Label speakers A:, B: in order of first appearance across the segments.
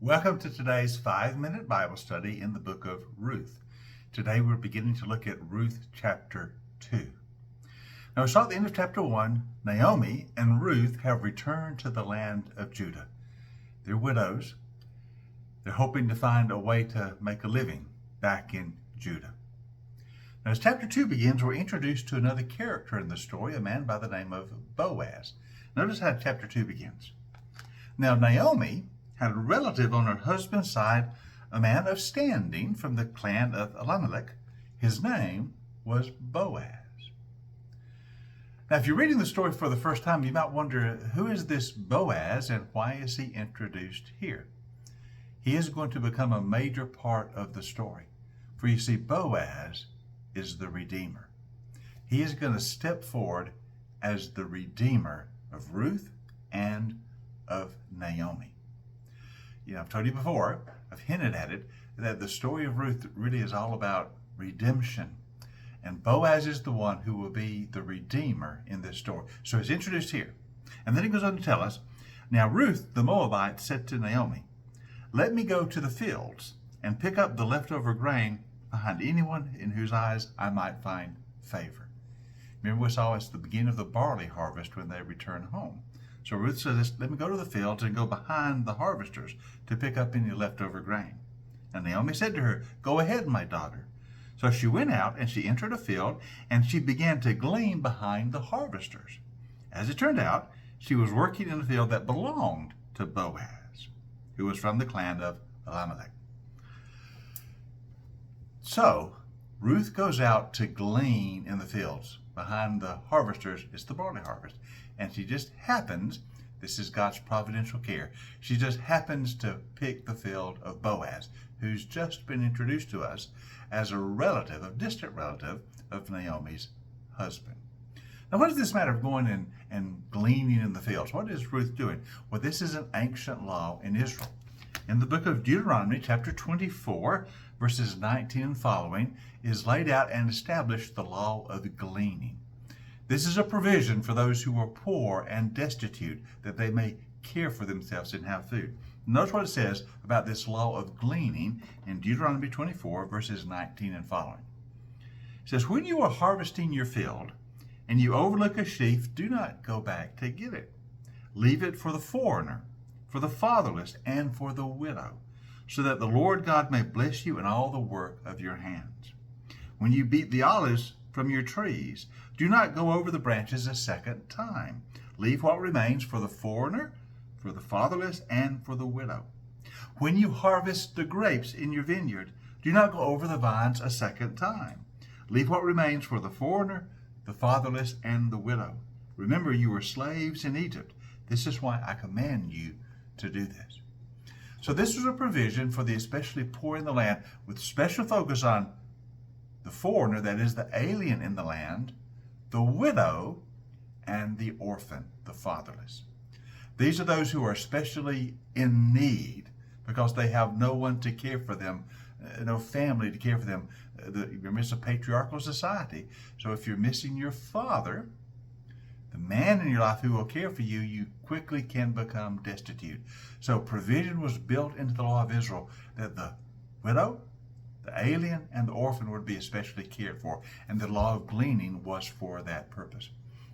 A: Welcome to today's 5-minute Bible study in the book of Ruth. Today we're beginning to look at Ruth chapter 2. Now we saw at the end of chapter 1, Naomi and Ruth have returned to the land of Judah. They're widows. They're hoping to find a way to make a living back in Judah. Now as chapter 2 begins, we're introduced to another character in the story, a man by the name of Boaz. Notice how chapter 2 begins. Now Naomi had a relative on her husband's side, a man of standing from the clan of Elimelech. His name was Boaz. Now, if you're reading the story for the first time, you might wonder, who is this Boaz and why is he introduced here? He is going to become a major part of the story. For you see, Boaz is the Redeemer. He is going to step forward as the Redeemer of Ruth and of Naomi. I've told you before, I've hinted at it, that the story of Ruth really is all about redemption. And Boaz is the one who will be the Redeemer in this story. So he's introduced here. And then he goes on to tell us, now Ruth the Moabite said to Naomi, let me go to the fields and pick up the leftover grain behind anyone in whose eyes I might find favor. Remember we saw it's the beginning of the barley harvest when they return home. So Ruth says, let me go to the fields and go behind the harvesters to pick up any leftover grain. And Naomi said to her, go ahead, my daughter. So she went out and she entered a field and she began to glean behind the harvesters. As it turned out, she was working in a field that belonged to Boaz, who was from the clan of Elimelech. So Ruth goes out to glean in the fields. Behind the harvesters is the barley harvest. And she just happens, this is God's providential care, she just happens to pick the field of Boaz, who's just been introduced to us as a relative, a distant relative of Naomi's husband. Now, what does this matter of going and gleaning in the fields? What is Ruth doing? Well, this is an ancient law in Israel. In the book of Deuteronomy, chapter 24, verses 19 and following, is laid out and established the law of gleaning. This is a provision for those who are poor and destitute, that they may care for themselves and have food. Notice what it says about this law of gleaning in Deuteronomy 24, verses 19 and following. It says, when you are harvesting your field and you overlook a sheaf, do not go back to get it. Leave it for the foreigner, for the fatherless, and for the widow, so that the Lord God may bless you in all the work of your hands. When you beat the olives from your trees, do not go over the branches a second time. Leave what remains for the foreigner, for the fatherless, and for the widow. When you harvest the grapes in your vineyard, do not go over the vines a second time. Leave what remains for the foreigner, the fatherless, and the widow. Remember, you were slaves in Egypt. This is why I command you to do this. So this was a provision for the especially poor in the land, with special focus on the foreigner, that is the alien in the land, the widow, and the orphan, the fatherless. These are those who are especially in need because they have no one to care for them, no family to care for them. Remember, it's a patriarchal society. So if you're missing your father, the man in your life who will care for you, you quickly can become destitute. So provision was built into the law of Israel that the widow, the alien, and the orphan would be especially cared for. And the law of gleaning was for that purpose.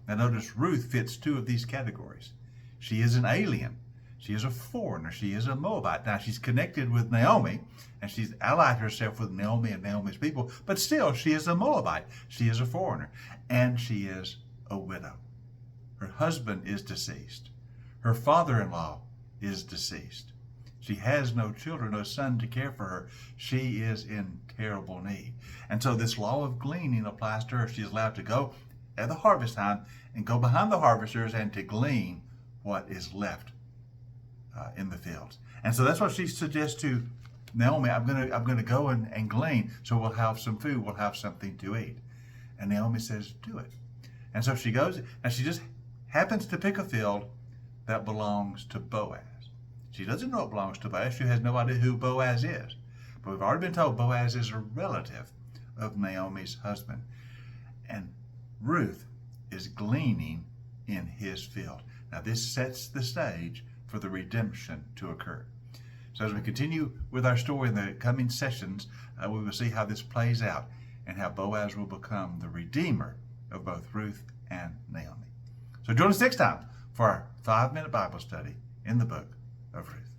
A: Now notice Ruth fits two of these categories. She is an alien. She is a foreigner. She is a Moabite. Now she's connected with Naomi, and she's allied herself with Naomi and Naomi's people, but still she is a Moabite. She is a foreigner, and she is a widow. Her husband is deceased. Her father-in-law is deceased. She has no children, no son to care for her. She is in terrible need. And so this law of gleaning applies to her. She is allowed to go at the harvest time and go behind the harvesters and to glean what is left in the fields. And so that's what she suggests to Naomi. I'm going to go and glean, so we'll have some food. We'll have something to eat. And Naomi says, do it. And so she goes, and she just happens to pick a field that belongs to Boaz. She doesn't know it belongs to Boaz. She has no idea who Boaz is. But we've already been told Boaz is a relative of Naomi's husband. And Ruth is gleaning in his field. Now this sets the stage for the redemption to occur. So as we continue with our story in the coming sessions, we will see how this plays out and how Boaz will become the redeemer of both Ruth and Naomi. So join us next time for our 5-minute Bible study in the book of Ruth.